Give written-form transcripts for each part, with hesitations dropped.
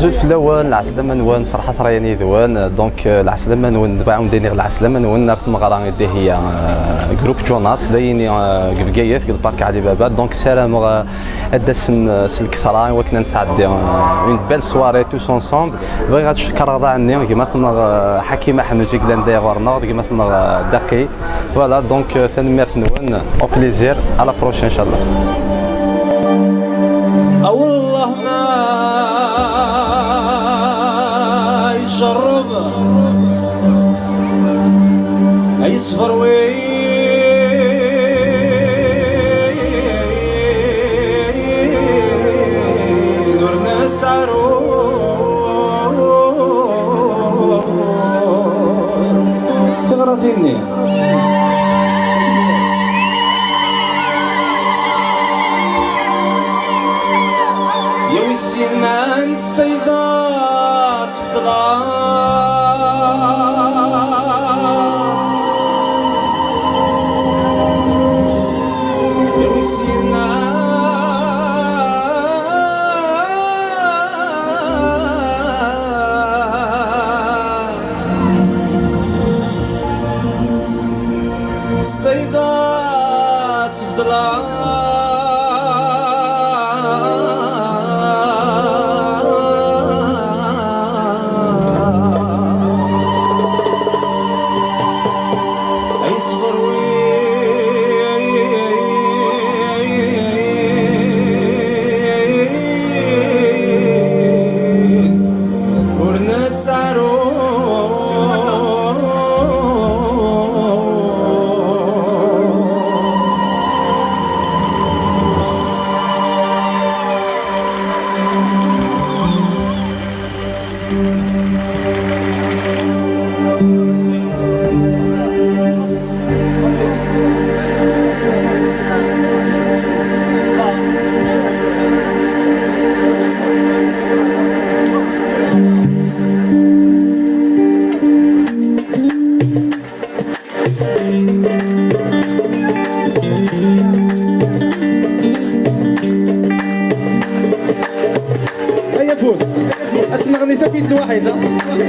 زول في الاول العسلامه نوان فرحه رياني ذوان دونك العسلامه نوان دبا عاونداني العسلامه نوان نرث مغرا دي هي جروب جوناس دايني قبقايف قد بارك علي بابا دونك سلام ادسن الكثرة وكنا نسعد اون بيل سواري توس انصومبل بغي غتشكر رضا عني كيما ثما حكيمه حنوتي كلان دايغور نورد كيما ثما دقي فوالا دونك ثنميرت نوان او بليزير على بروشين ان شاء الله. والله ما يجرب يصبر ويدور ناس عروض تغرتيني سينا نستيضات بضغط يا سينا استيضات بضغط اسمع غني ثبت واحده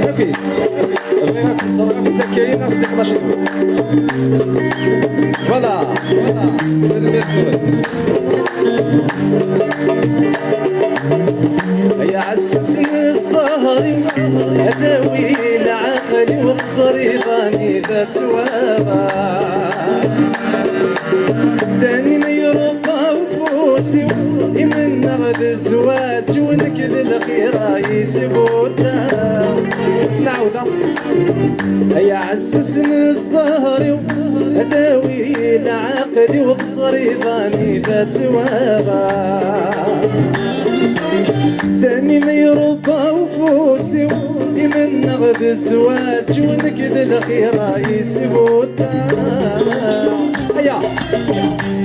ثبت بغيها صراحه كنت كاين ناس 11 دقيقه فوالا يا عسسني الزهري اداوي العقل والبصري ظني ذات واغا ثاني ما يربى وفوسي من نغد الزواج ونكذ الخيرة يسبوتا اسمعوا ذا يا عسسني الزهري اداوي العقل والبصري ظني ذات واغا ثاني ما يربى وفوسي من نغد الزواج ونكذ الخيرة يسبوتا هيا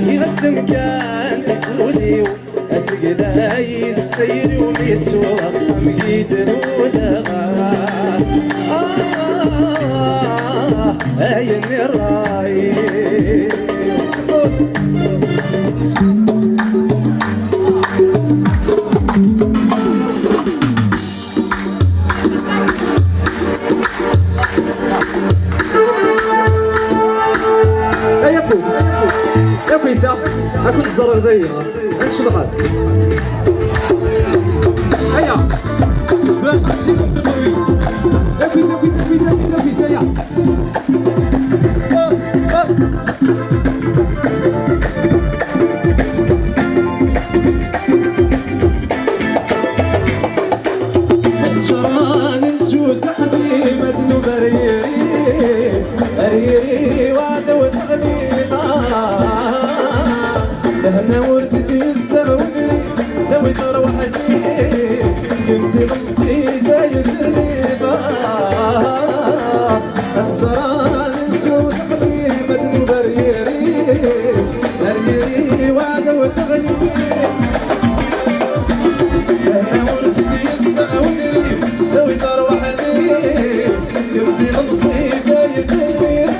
يغسم كان تقولي أفقدا يستيري وميتوخم يدنولا أين الراي أكل الزرق ذي إيش بغاد هيا زين شوف تبوي دفي هيا الشران الجوز قديمة بريري وعد وتغليطا هنا ورثتي السعودي لو تروح لي تمسي بمسيدة يزليبا السران نشوف قديمة بريري وعد وتغلي هنا ورثتي السعودي لو تروح لي تمسي بمسيدة يزليبا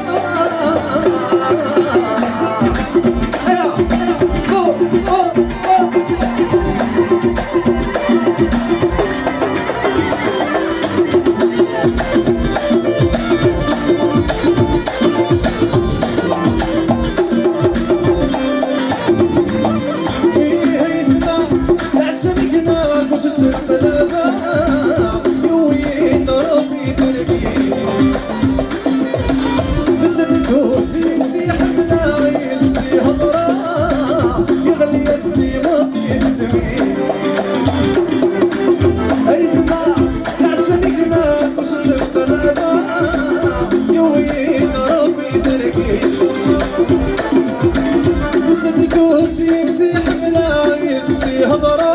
صدقوسي مسيح ملايين سي هضرا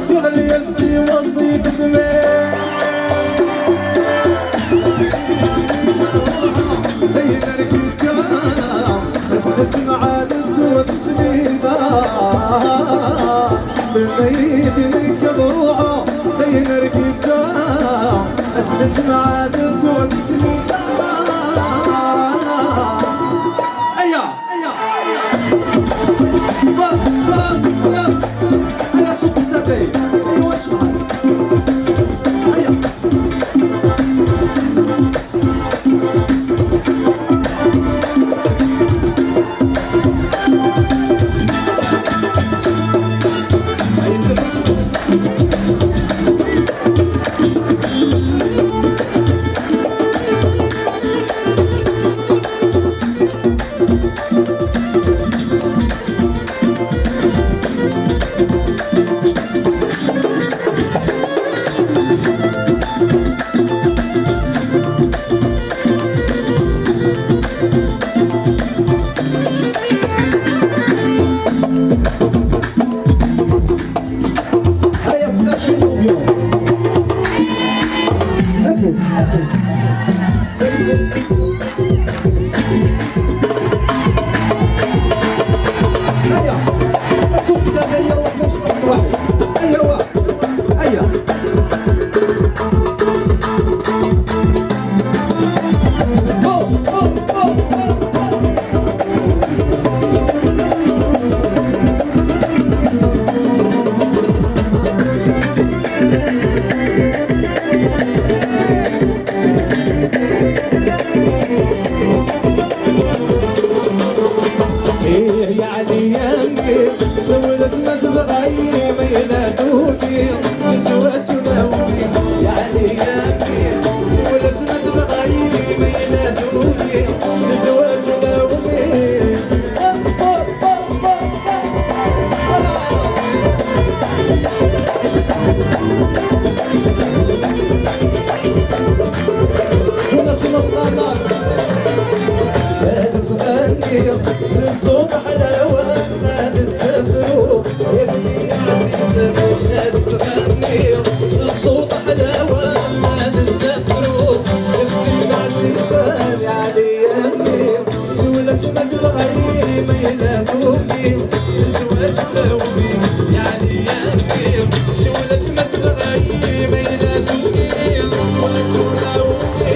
يغلي السي وضي بدمي بين الرجال اسمت معاد الدود سنيدا بالميت نكبوعه بين الرجال اسمت معاد الدود سنيدا ايا ايا ايا سكتتي ايوا اشعل ايا الصوت حلاوة نادي السفر يبني عزيزة نادي تغني الصوت حلاوة نادي السفر يبني عزيزة يا علي يمي سوى اسمك بغير ما ينادوني زواج لومي يا علي يمي سوى اسمك بغير ما ينادوني زواج لومي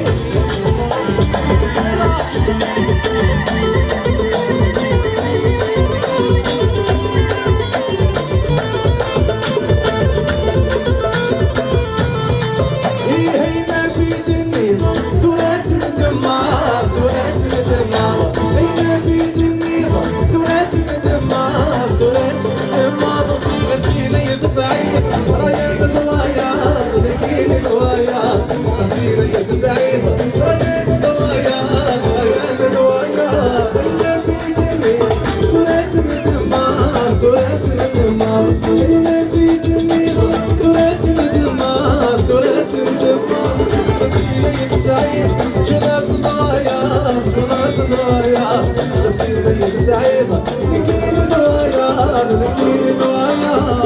سعيدة نكين دوايا نكين دوايا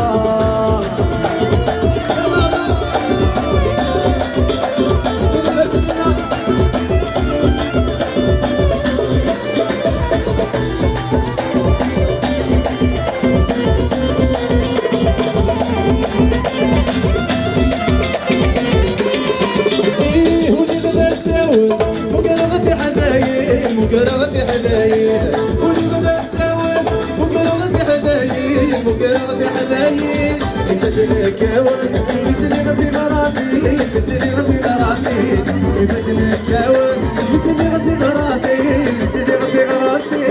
مقرغتي حنايل مقرغتي حنايل ولي بدا نساوي مقرغتي حنايل مقرغتي حنايل انت تنكاون بسنيغتي مراتي بسنيغتي مراتي انت تنكاون بسنيغتي مراتي بسنيغتي مراتي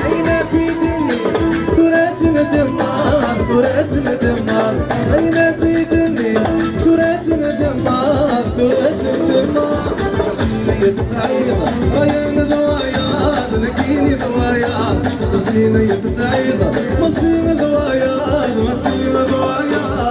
اين في دني تراث ندمار تراث ندمار اين في دني تراث ندمار تراث ندمار سعيدة غير دوايا نكيني دوايا سعيدة سعيدة مصير دوايا مصير دوايا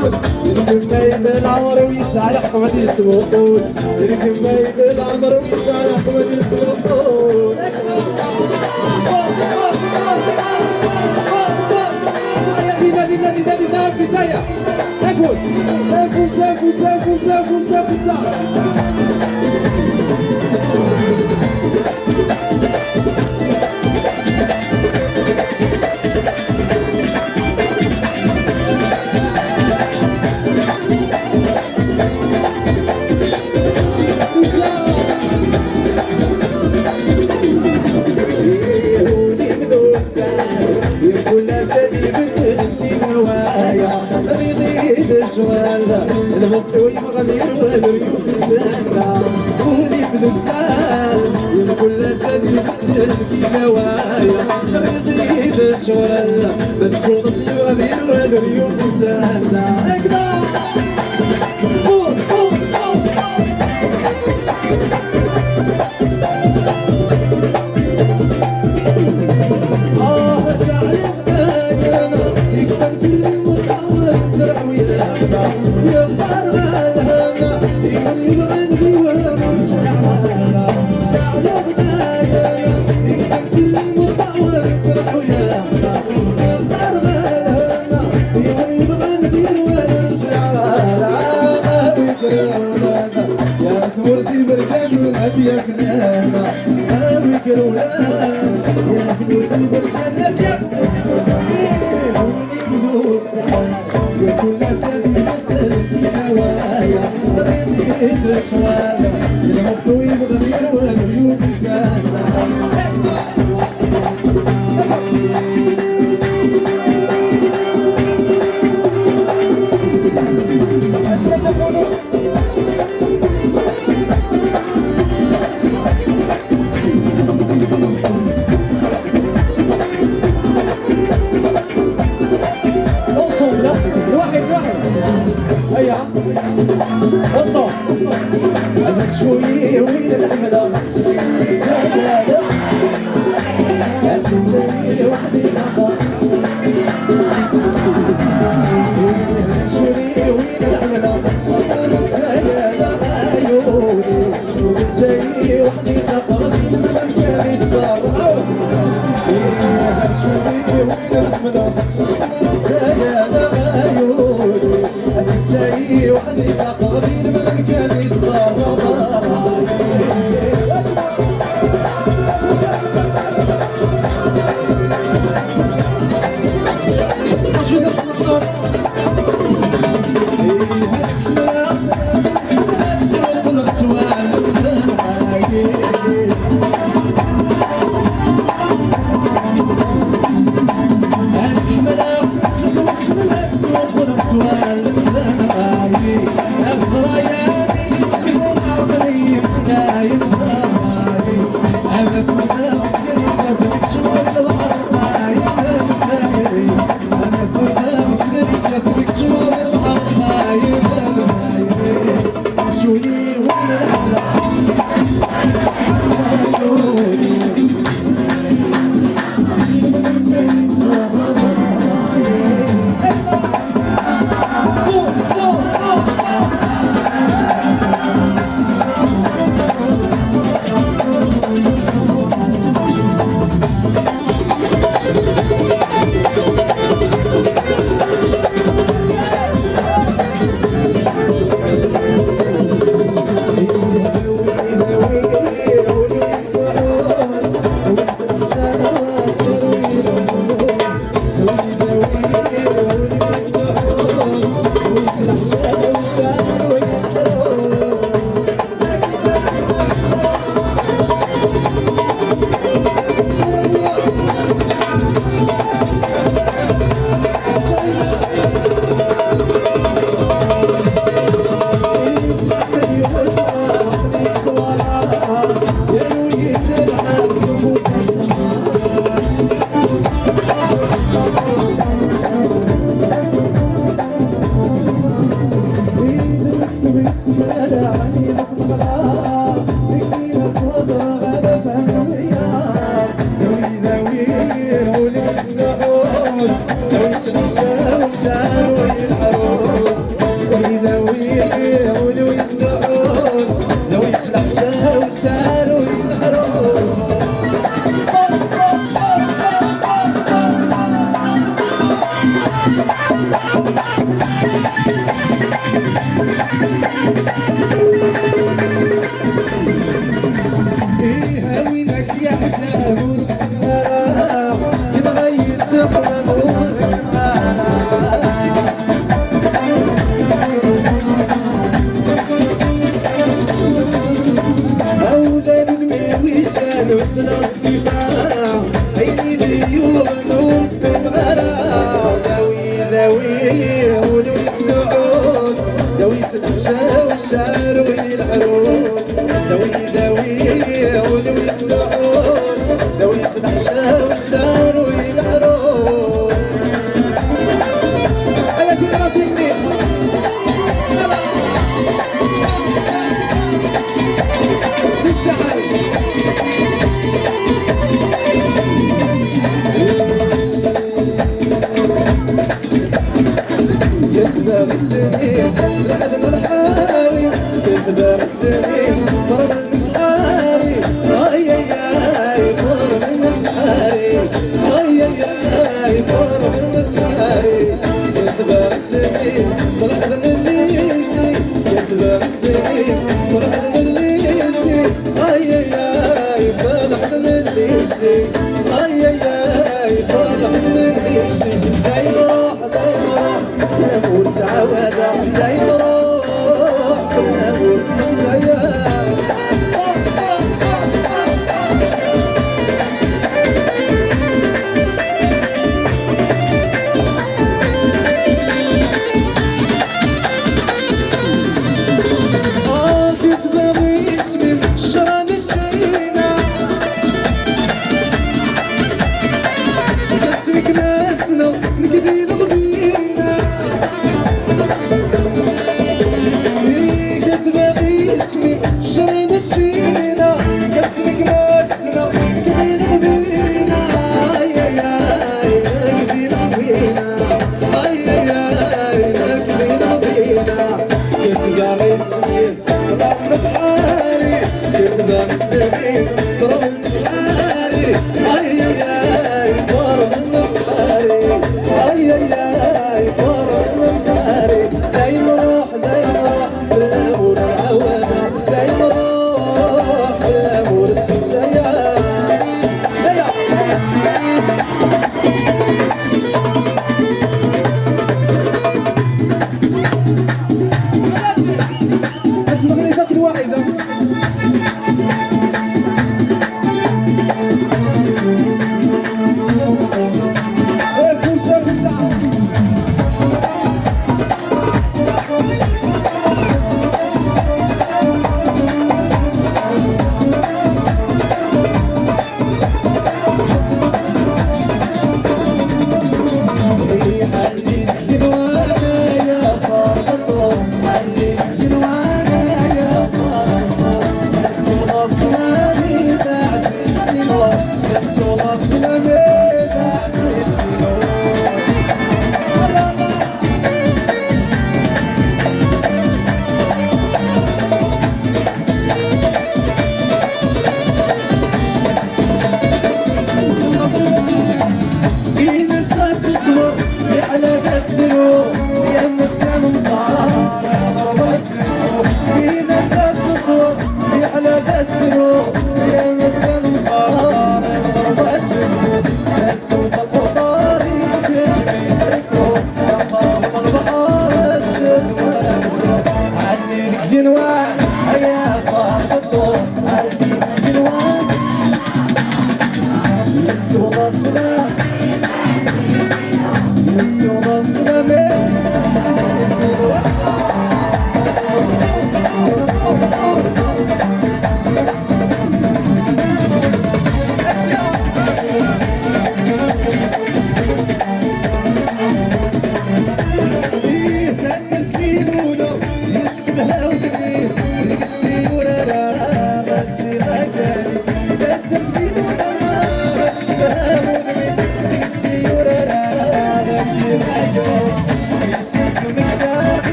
يركب مايد العمر ويسعى يحكم هذه السموطول يركب مايد العمر ويسعى يحكم هذه السموطول نادي نادي نادي نادي بداية انفس انفس انفس انفس انفس انفس المخوي مغنير والريوف سهلة وني بلسان يمكن سدي بدل في نوايا ريضي دشوال بنشوط سيغنير والريوف سهلة اقدر يا فنانة هاوي كروان يا فنودي بالجنة يا يا كل سدي بدلتي نوايا ريدي تشوايا المخوي بغير والعيوب سانا وصل أنا شوي وين الحملة مقصص زيادة أنت جاي وحدي نظر شوي وين الحملة مقصص زيادة عيوني جاي وحدي نظر من كان يتصور شوي وين الحملة مقصص زيادة عيوني جاي وحدي تقربين من كان يتصرف باغي السنين العلم الحاري كنت باغي السنين ضرب المسحاري اي اي اي ضرب المسحاري اي اي اي ضرب المسحاري كنت باغي السنين طلعت من الليسي كنت باغي السنين طلعت من الليسي اي اي اي طلعت من الليسي اي اي اي طلعت من الليسي دايما روح نموت سعادة دايما روح نموت سمسية كنت باغي اسمي الشراني تسينا اسمك ناسنا نقدي نغبينا كنت باغي اسمي الشراني تسينا اسمك ناسنا نقدي نغبينا اي اي اي نقدي نغبينا اي اي اي نقدي نغبينا كنت باغي اسمي ضرب مسحاري كنت باغي السمين ضرب المسحاري اي اي اي ضرب المسحاري اي اي اي ضرب المسحاري دايما روح بالامور تعودنا دايما روح بالامور السمسية اسمعني فكرة واحدة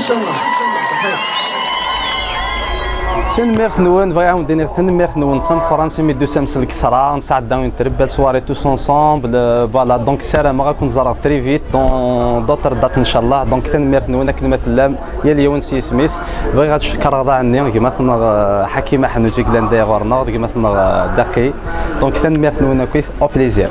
شاء الله. ثن ميرث نون فاي عاود دينير ثن ميرث نون سام فرنسي مي دو سامسل كثرة نساعد داون تربل سواري توس انصومبل فوالا دونك سلام غاكون زرا تري فيت دون دوتر دات ان شاء الله دونك ثن ميرث نون كلمة اللام يا اليوم سي سميس بغي غاتشكر رضا عني كيما ثنا حكيمة حنوجي كلان داي غورنا كيما ثنا دقي دونك ثن ميرث نون كويس او بليزير.